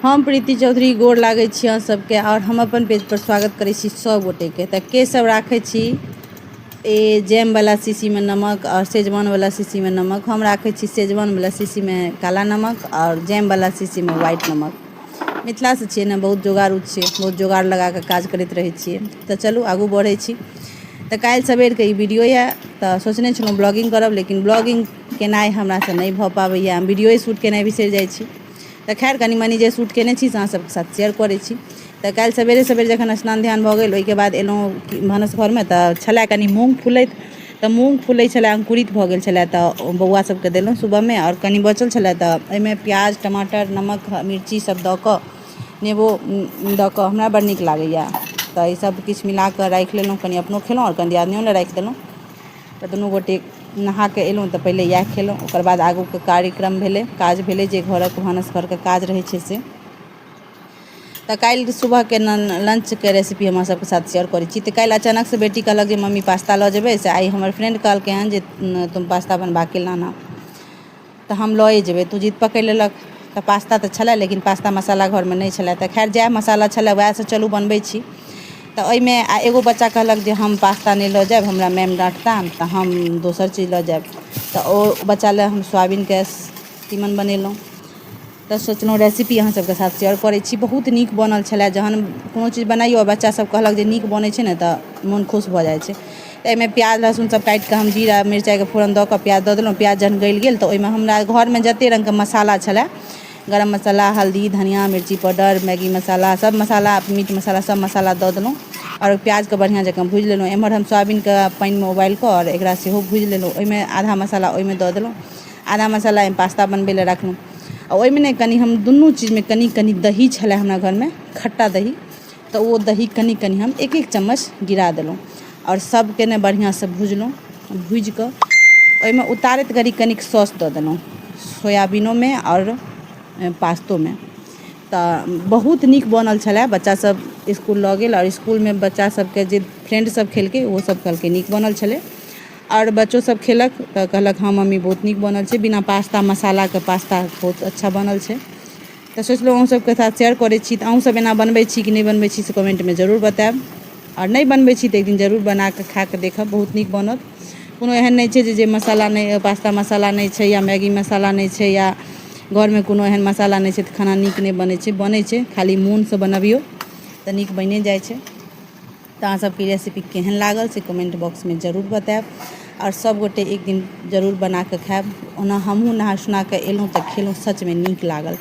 हम प्रीति चौधरी गोर लागै छी अहाँ सबके और हम अपन पेज पर स्वागत करै छी सब गोटे के। तऽ के सब राखै छी ए जैम वाला शीशी में नमक और सेजवान वाला शीशी में नमक। हम राखै छी सेजवान वाला शीशी में काला नमक और जैम वाला शीशी में व्हाइट नमक। मिथिला से छियै ने, बहुत जोगाड़ छियै, बहुत जोगाड़ लगा के काज करैत रहै छियै। तऽ चलू आगू बढ़ै छी। तऽ काल्हि सबेरके ई वीडियो यऽ, तऽ सोचने छलहुँ ब्लॉगिंग करब, लेकिन ब्लॉगिंग केनाइ हमरासँ नहीं भऽ पाबैए। हम वीडियोए शूट केनाइ बिसरि जाइ छी। तऽ खैर कनि मनी जे शूट केने छी से अहाँ सबके साथ शेयर करै छी। तऽ काल्हि सबेरे सबेरे जखन स्नान ध्यान भऽ गेल, ओहिके बाद एलहुँ भानस घरमे, तऽ छलै कनि मूँग फूलैत। तऽ मूँग फूलै छलै, अंकुरित भऽ गेल छलै, तऽ बौआ सबके देलहुँ सुबहमे। और कनि बचल छलै तऽ एहिमे प्याज टमाटर नमक मिर्ची सब दऽ कऽ, नेबो दऽ कऽ हमरा बड़ नीक लागैए। तऽ ई सब किछु मिला कऽ राखि लेलहुँ, कनि अपनो खेलहुँ और कनि दियादनियो लए राखि देलहुँ। तऽ दुनू गोटे नहा के एलहुँ तऽ पहिले इएह खेलहुँ, ओकर बाद आगूके कार्यक्रम भेलै, काज भेलै जे घरक भानस घरके काज रहै छै से। तऽ काल्हि सुबहके लंचके रेसिपी हम अहाँ सबके साथ शेयर करै छी। तऽ काल्हि अचानक से बेटी कहलक जे मम्मी पास्ता लऽ जेबै। से आइ हमर फ्रेंड कहलकै हन जे तुम पास्ता बनवा के लाना। तऽ हम लए जेबै, तू जिद पकड़ि लेलक। तऽ पास्ता तऽ छलै, लेकिन पास्ता मसाला घरमे नहीं छलै। तऽ खैर जएह मसाला छलै वएहसँ चलू बनबै छी। तऽ ओहिमे एगो बच्चा कहलक जे हम पास्ता नहीं लऽ जाएब, हमरा मैम डाँटता, तऽ हम दोसर चीज लऽ जाएब। तऽ ओ बच्चा लए हम सोयाबीनके तीमन बनेलहुँ। तऽ सोचलहुँ रेसिपी अहाँ सबके साथ शेयर करै छी। बहुत नीक बनल छलै। जहन कोनो चीज बनाइयो बच्चा सब कहलक जे नीक बनै छै ने, तऽ मोन खुश भऽ जाइ छै। तऽ एहिमे प्याज लहसुन सब काटि कऽ हम जीरा मिरचाइके फोरन दऽ कऽ प्याज दऽ देलहुँ। प्याज जहन गलि गेल तऽ ओहिमे हमरा घरमे जतेक रङ्गके मसाला छलै, गरम मसाला हल्दी धनिया मिर्ची पाउडर मैगी मसाला सब मसाला मीट मसाला सब मसाला दऽ देलहुँ। और प्याजके बढ़िआँ जकाँ भूजि लेलहुँ। एम्हर हम सोयाबीनके पानिमे उबालि कऽ और एकरा सेहो भूजि लेलहुँ। ओहिमे आधा मसाला ओहिमे दऽ देलहुँ, आधा मसाला एहिमे पास्ता बनबै लए रखलहुँ। और ओहिमे ने कनि हम दुनू चीजमे कनि कनि दही छलै हमरा घरमे, खट्टा दही। तऽ ओ दही कनि कनि हम एक एक चम्मच गिरा देलहुँ और सबके ने बढ़िआँसँ भुजलहुँ। भूजि कऽ ओहिमे उतारैत घड़ी कनिक सॉस दऽ देलहुँ, सोयाबीनोमे और पास्तोमे। तऽ बहुत नीक बनल छलै। बच्चासब इसकुल लऽ गेल और इसकुलमे बच्चा सबके जे फ्रेंड सब खेलकै ओहो सब कहलकै नीक बनल छलै। और बच्चो सब खेलक तऽ कहलक हाँ मम्मी बहुत नीक बनल छै, बिना पास्ता मसालाके पास्ता बहुत अच्छा बनल छै। तऽ सोचलहुँ अहूँ सबके साथ शेयर करै छी। तऽ अहूँ सब एना बनबै छी कि नहीं बनबै छी से कमेंटमे जरूर बताएब। और नहीं बनबै छी तऽ एक दिन जरूर बना कऽ खा कऽ देखब, बहुत नीक बनत। कोनो एहन नहीं छै जे मसाला नहीं, पास्ता मसाला नहीं छै या मैगी मसाला नहीं छै या घरमे कोनो एहन मसाला नहीं छै तऽ खाना नीक नहीं बनै छै। बनै छै, खाली मोनसँ बनबियौ तऽ नीक बने जाइ छै। तऽ अहाँ सबके रेसिपी केहन लागल से कमेंट बॉक्समे जरूर बताएब। और सब गोटे एक दिन जरूर बना कऽ खाएब। ओना हमहूँ नहा सुना कऽ एलहुँ तऽ खेलहुँ, सचमे नीक लागल।